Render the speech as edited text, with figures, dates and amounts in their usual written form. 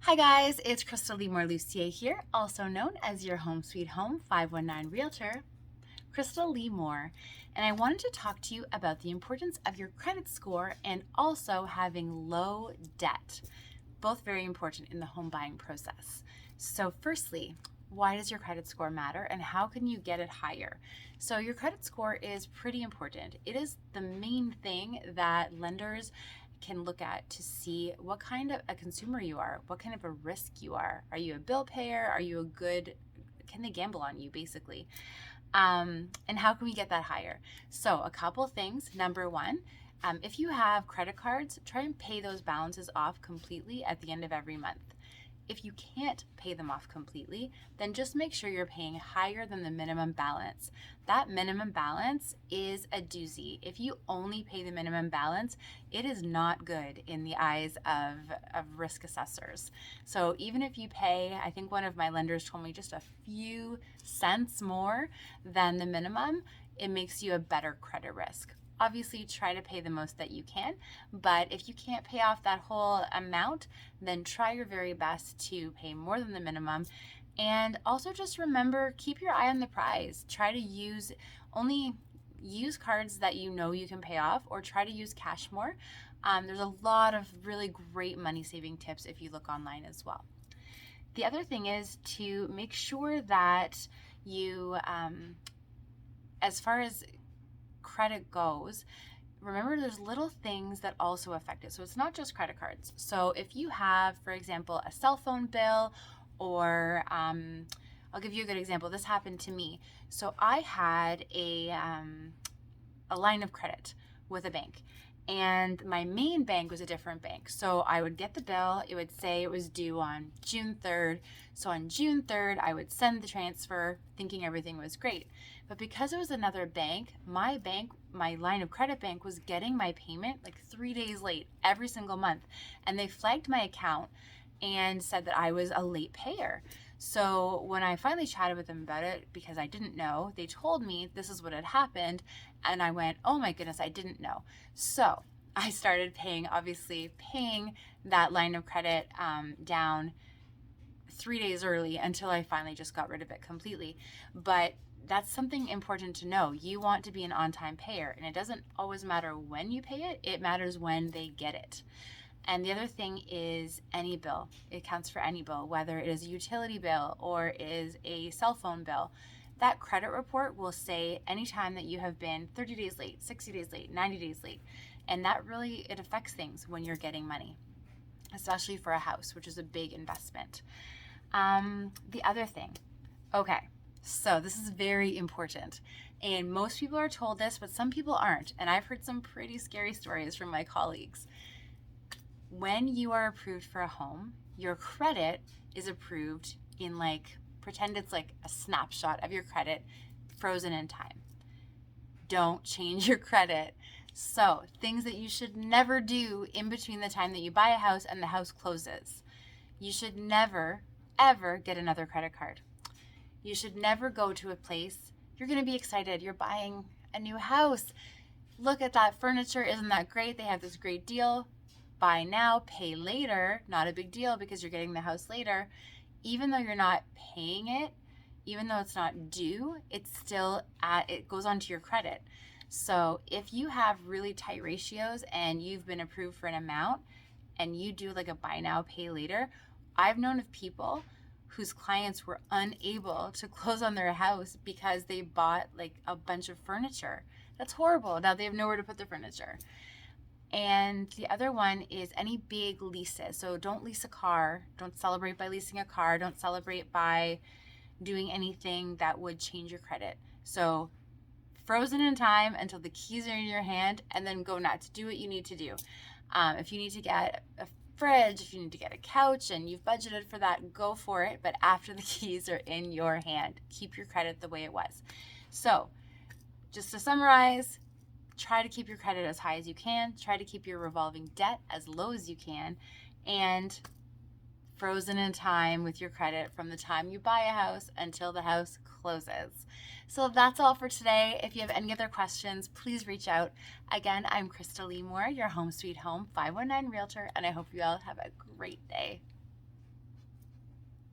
Hi guys, it's Krystal Lee Moore Lucier here, also known as your Home Sweet Home 519 Realtor, Krystal Lee Moore, and I wanted to talk to you about the importance of your credit score and also having low debt. Both very important in the home buying process. So firstly, why does your credit score matter and how can you get it higher? So your credit score is pretty important. It is the main thing that lenders can look at to see what kind of a consumer you are, what kind of a risk you are. Are you a bill payer? Are you a good, can they gamble on you basically? And how can we get that higher? So a couple things. Number one, if you have credit cards, try and pay those balances off completely at the end of every month. If you can't pay them off completely, then just make sure you're paying higher than the minimum balance. That minimum balance is a doozy. If you only pay the minimum balance, it is not good in the eyes of risk assessors. So even if you pay, I think one of my lenders told me just a few cents more than the minimum, it makes you a better credit risk. Obviously, try to pay the most that you can, but if you can't pay off that whole amount, then try your very best to pay more than the minimum. And also just remember, keep your eye on the prize. Try to only use cards that you know you can pay off, or try to use cash more. There's a lot of really great money saving tips if you look online as well. The other thing is to make sure that you, as far as credit goes, remember there's little things that also affect it. So it's not just credit cards. So if you have, for example, a cell phone bill, or I'll give you a good example. This happened to me. So I had a line of credit with a bank, and my main bank was a different bank. So I would get the bill, it would say it was due on June 3rd. So on June 3rd, I would send the transfer thinking everything was great. But because it was another bank, my line of credit bank was getting my payment like 3 days late every single month. And they flagged my account and said that I was a late payer. So when I finally chatted with them about it, because I didn't know, they told me this is what had happened. And I went, oh my goodness, I didn't know. So I started paying that line of credit down 3 days early until I finally just got rid of it completely. But that's something important to know. You want to be an on-time payer, and it doesn't always matter when you pay it, it matters when they get it. And the other thing is any bill. It counts for any bill, whether it is a utility bill or is a cell phone bill. That credit report will say anytime that you have been 30 days late, 60 days late, 90 days late. And that really, it affects things when you're getting money, especially for a house, which is a big investment. The other thing, okay, so this is very important. And most people are told this, but some people aren't. And I've heard some pretty scary stories from my colleagues. When you are approved for a home, your credit is approved in pretend it's like a snapshot of your credit frozen in time. Don't change your credit. So things that you should never do in between the time that you buy a house and the house closes. You should never, ever get another credit card. You should never go to a place, you're going to be excited, you're buying a new house. Look at that furniture, isn't that great? They have this great deal. Buy now, pay later, not a big deal because you're getting the house later. Even though you're not paying it, even though it's not due, it's still it goes onto your credit. So if you have really tight ratios and you've been approved for an amount and you do like a buy now, pay later, I've known of people whose clients were unable to close on their house because they bought like a bunch of furniture. That's horrible. Now they have nowhere to put their furniture. And the other one is any big leases. So don't lease a car. Don't celebrate by leasing a car. Don't celebrate by doing anything that would change your credit. So frozen in time until the keys are in your hand, and then go nuts. Do what you need to do. If you need to get a fridge, if you need to get a couch and you've budgeted for that, go for it. But after the keys are in your hand, keep your credit the way it was. So just to summarize, try to keep your credit as high as you can. Try to keep your revolving debt as low as you can. And frozen in time with your credit from the time you buy a house until the house closes. So that's all for today. If you have any other questions, please reach out. Again, I'm Krystal Lee Moore, your Home Sweet Home 519 Realtor, and I hope you all have a great day.